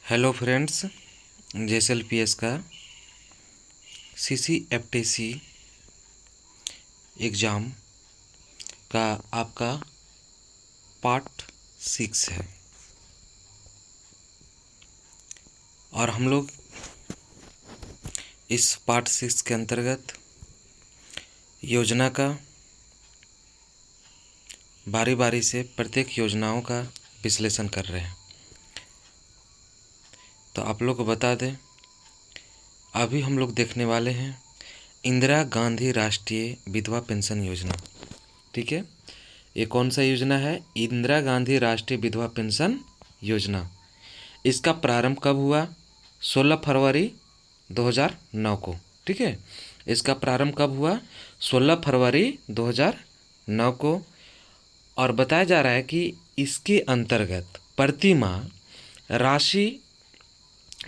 Hello friends, JSLPS का CCFTC exam का आपका पार्ट 6 है और हम लोग इस पार्ट 6 के अंतर्गत योजना का बारी बारी से प्रत्येक योजनाओं का विश्लेषण कर रहे हैं। तो आप लोग को बता दें, अभी हम लोग देखने वाले हैं इंदिरा गांधी राष्ट्रीय विधवा पेंशन योजना। ठीक है, ये कौन सा योजना है? इंदिरा गांधी राष्ट्रीय विधवा पेंशन योजना। इसका प्रारंभ कब हुआ? 16 फरवरी 2009 को। ठीक है, इसका प्रारंभ कब हुआ? 16 फरवरी 2009 को। और बताया जा रहा है कि इसके अंतर्गत प्रति माह राशि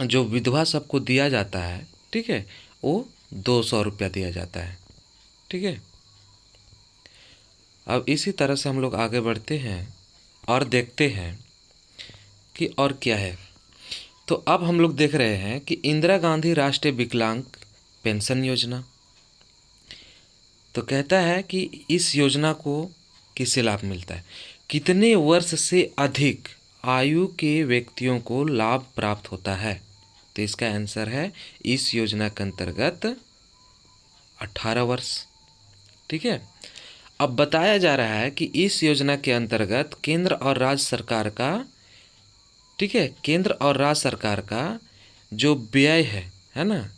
जो विधवा सबको दिया जाता है, ठीक है, वो 200 रुपया दिया जाता है। ठीक है, अब इसी तरह से हम लोग आगे बढ़ते हैं और देखते हैं कि और क्या है। तो अब हम लोग देख रहे हैं कि इंदिरा गांधी राष्ट्रीय विकलांग पेंशन योजना। तो कहता है कि इस योजना को किससे लाभ मिलता है? कितने वर्ष से अधिक आयु के व्यक्तियों को लाभ प्राप्त होता है? तो इसका आंसर है इस योजना के अंतर्गत 18 वर्ष। ठीक है, अब बताया जा रहा है कि इस योजना के अंतर्गत केंद्र और राज्य सरकार का, ठीक है, केंद्र और राज्य सरकार का जो व्यय है ना,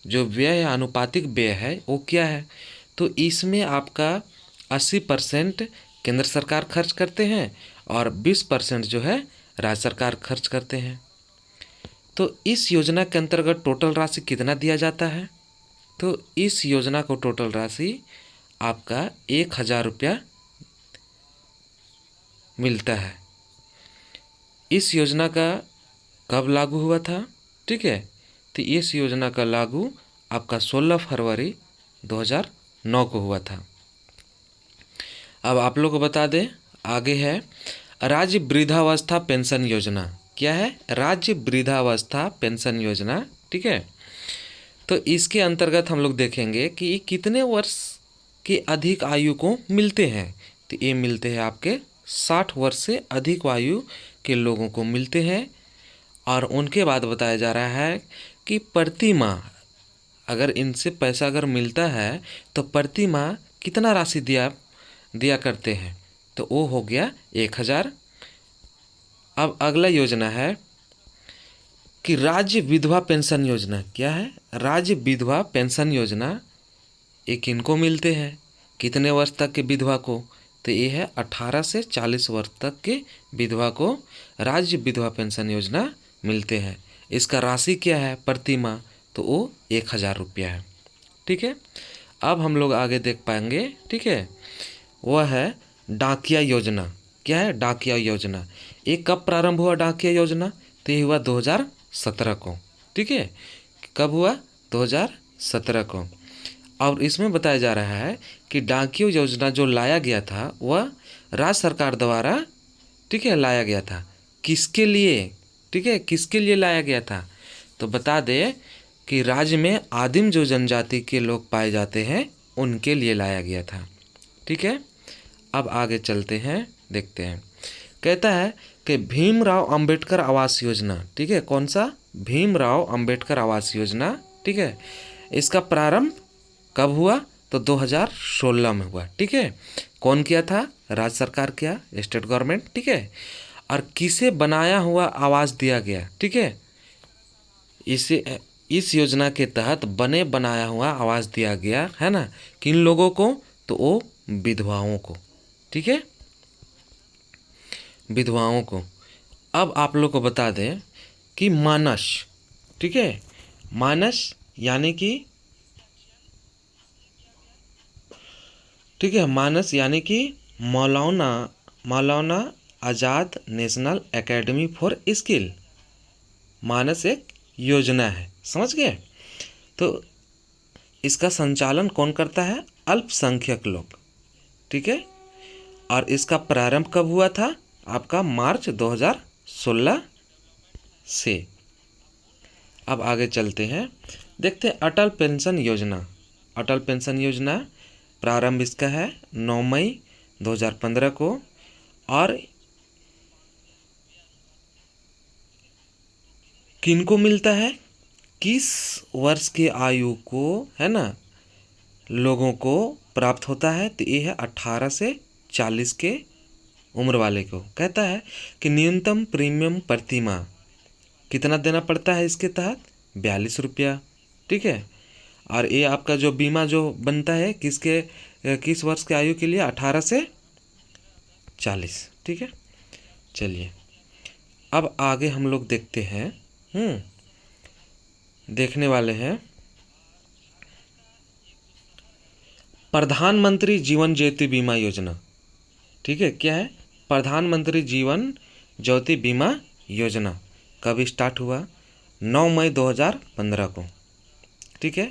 जो व्यय है, आनुपातिक व्यय है, वो क्या है? तो इसमें आपका 80% केंद्र सरकार खर्च करते हैं और 20% जो है राज्य सरकार खर्च करते हैं। तो इस योजना के अंतर्गत टोटल राशि कितना दिया जाता है? तो इस योजना को टोटल राशि आपका 1000 रुपया मिलता है। इस योजना का कब लागू हुआ था? ठीक है, तो इस योजना का लागू आपका 16 फरवरी 2009 को हुआ था। अब आप लोग को बता दें, आगे है राज्य वृद्धावस्था पेंशन योजना। क्या है? राज्य वृद्धावस्था पेंशन योजना। ठीक है, तो इसके अंतर्गत हम लोग देखेंगे कि कितने वर्ष के अधिक आयु को मिलते हैं। तो ये मिलते हैं आपके 60 वर्ष से अधिक आयु के लोगों को मिलते हैं। और उनके बाद बताया जा रहा है कि प्रति माह अगर इनसे पैसा अगर मिलता है तो प्रति माह कितना राशि दिया करते हैं? तो वो हो गया 1000। अब अगला योजना है कि राज्य विधवा पेंशन योजना। क्या है? राज्य विधवा पेंशन योजना। ये किनको मिलते हैं? कितने वर्ष तक के विधवा को? तो ये है 18 से 40 वर्ष तक के विधवा को राज्य विधवा पेंशन योजना मिलते हैं। इसका राशि क्या है प्रति माह? तो वो 1000 रुपया है। ठीक है, अब हम लोग आगे देख पाएंगे। ठीक है, वह है डाकिया योजना। क्या है? डाकिया योजना। ये कब प्रारंभ हुआ डाकिया योजना? तो ये हुआ 2017 को। ठीक है, कब हुआ? 2017 को। और इसमें बताया जा रहा है कि डाकिया योजना जो लाया गया था वह राज्य सरकार द्वारा, ठीक है, लाया गया था। किसके लिए? ठीक है, किसके लिए लाया गया था? तो बता दे कि राज्य में आदिम जो जनजाति के लोग पाए जाते हैं उनके लिए लाया गया था। ठीक है, अब आगे चलते हैं, देखते हैं। कहता है कि भीमराव अंबेडकर आवास योजना। ठीक है, कौन सा? भीमराव अंबेडकर आवास योजना। ठीक है, इसका प्रारंभ कब हुआ? तो 2016 में हुआ। ठीक है, कौन किया था? राज्य सरकार किया, स्टेट गवर्नमेंट। ठीक है, और किसे बनाया हुआ आवास दिया गया? ठीक है, इस योजना के तहत बने बनाया हुआ आवास दिया गया है ना। किन लोगों को? तो वो विधवाओं को। ठीक है, विधवाओं को। अब आप लोग को बता दें कि मानस, ठीक है, मानस यानी कि, ठीक है, मानस यानी कि मौलाना आज़ाद नेशनल एकेडमी फॉर स्किल। मानस एक योजना है, समझ गए? तो इसका संचालन कौन करता है? अल्पसंख्यक लोग। ठीक है, और इसका प्रारंभ कब हुआ था? आपका मार्च 2016 से। अब आगे चलते हैं, देखते हैं अटल पेंशन योजना। अटल पेंशन योजना प्रारंभ इसका है 9 मई 2015 को, और किनको मिलता है, किस वर्ष की आयु को, है ना, लोगों को प्राप्त होता है, तो ये है 18 से 40 के उम्र वाले को। कहता है कि न्यूनतम प्रीमियम प्रति माह कितना देना पड़ता है इसके तहत, 42 रुपया। ठीक है, और ये आपका जो बीमा जो बनता है किस वर्ष की आयु के लिए, 18 से 40। ठीक है, चलिए अब आगे हम लोग देखते हैं, देखने वाले हैं प्रधानमंत्री जीवन ज्योति बीमा योजना। ठीक है, क्या है, प्रधानमंत्री जीवन ज्योति बीमा योजना कब स्टार्ट हुआ, 9 मई 2015 को। ठीक है,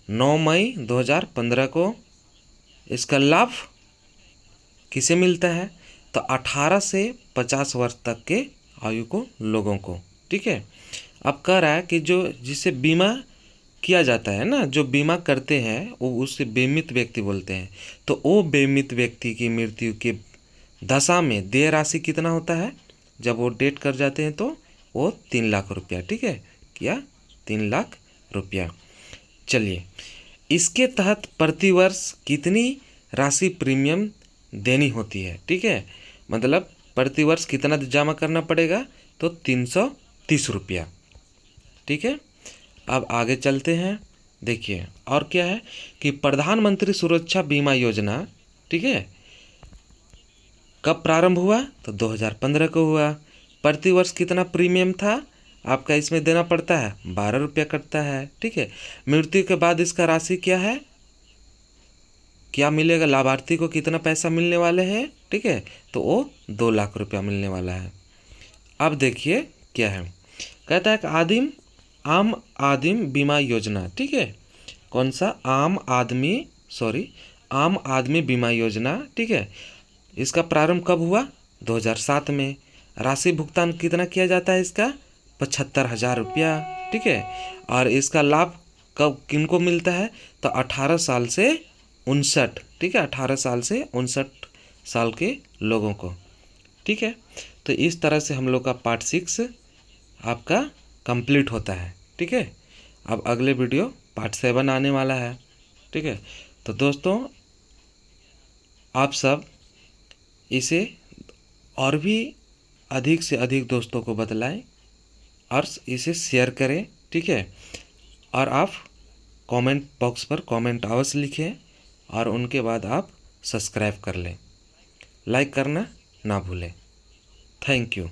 9 मई 2015 को इसका लाभ किसे मिलता है, तो 18 से 50 वर्ष तक के आयु को लोगों को। ठीक है, अब कह रहा है कि जो जिसे बीमा किया जाता है ना, जो बीमा करते हैं वो उससे बीमित व्यक्ति बोलते हैं, तो वो बीमित व्यक्ति की मृत्यु के दशा में देय राशि कितना होता है, जब वो डेथ कर जाते हैं तो वो 3 लाख रुपया। ठीक है, क्या 3 लाख रुपया। चलिए, इसके तहत प्रति वर्ष कितनी राशि प्रीमियम देनी होती है। ठीक है, मतलब प्रति वर्ष कितना जमा करना पड़ेगा, तो 330 रुपया। ठीक है, अब आगे चलते हैं, देखिए और क्या है कि प्रधानमंत्री सुरक्षा बीमा योजना, ठीक है, कब प्रारंभ हुआ, तो 2015 को हुआ। प्रति वर्ष कितना प्रीमियम था आपका, इसमें देना पड़ता है 12 रुपया कटता है। ठीक है, मृत्यु के बाद इसका राशि क्या है, क्या मिलेगा, लाभार्थी को कितना पैसा मिलने वाले हैं। ठीक है, तो वो 2 लाख रुपया मिलने वाला है। अब देखिए क्या है, कहता है कि आम आदमी बीमा योजना। ठीक है, कौन सा, आम आदमी बीमा योजना। ठीक है, इसका प्रारंभ कब हुआ, 2007 में। राशि भुगतान कितना किया जाता है इसका, 75,000 रुपया। ठीक है, और इसका लाभ कब किनको मिलता है, तो 18 साल से 59। ठीक है, 18 साल से 59 साल के लोगों को। ठीक है, तो इस तरह से हम लोग का पार्ट 6 आपका कंप्लीट होता है। ठीक है, अब अगले वीडियो पार्ट 7 आने वाला है। ठीक है, तो दोस्तों आप सब इसे और भी अधिक से अधिक दोस्तों को बतलाएं और इसे शेयर करें। ठीक है, और आप कमेंट बॉक्स पर कमेंट अवश्य लिखें, और उनके बाद आप सब्सक्राइब कर लें, लाइक करना ना भूलें। Thank you.